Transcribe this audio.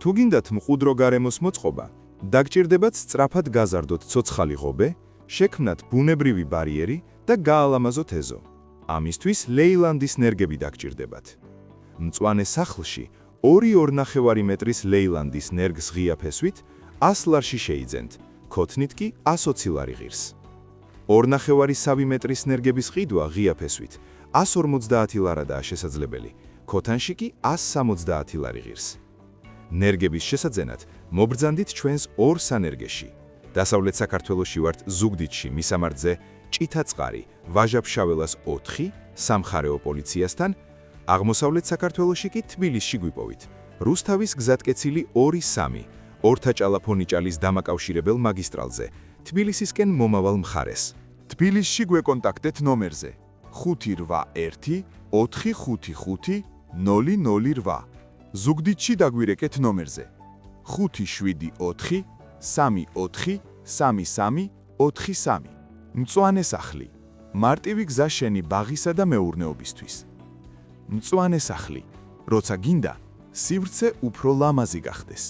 თუ გინდათ მყუდრო გარემოს მოწყობა, დაგჭირდებათ სწრაფად გაზარდოთ ცოცხალი ღობე, შექმნათ ბუნებრივი ბარიერი და გაალამაზოთ ეზო. ამისთვის ლეილანდის ნერგები დაგჭირდებათ. მწვანე სახლში 2.5 მეტრის ლეილანდის ნერგს ღია ფესვით 100 ლარში შეიძენთ, ქოთნით კი 120 ლარი ღირს. 2.5 მეტრის ნერგების ყიდვა ღია ფესვით 150 ლარადაა შესაძლებელი, ქოთანში კი 170 ლარი ღირს. ნერგების შესაძენად მობრძანდით ჩვენს ორ სანერგეში. დასავლეთ საქართველოში ვართ ზუგდიდში, მისამართზე ჭითაწყარი, ვაჟა-ფშაველას 4, სამხარეო პოლიციასთან, აღმოსავლეთ საქართველოში კი თბილისში გვიპოვით. რუსთავის გზატკეცილი 2-3, ორთაჭალაფონიჭალის დამაკავშირებელ მაგისტრალზე, თბილისისკენ მომავალ მხარეს. თბილისში გვეკონტაქტეთ ნომერზე 581 455 008. ზუგდიდში დაგვირეკეთ ნომერზე 574 34 33 43. მწვანე სახლი. მარტივი გზა შენი ბაღისა და მეურნეობისთვის. მწვანე სახლი. როცა გინდა, სივრცე უფრო ლამაზი გახდეს.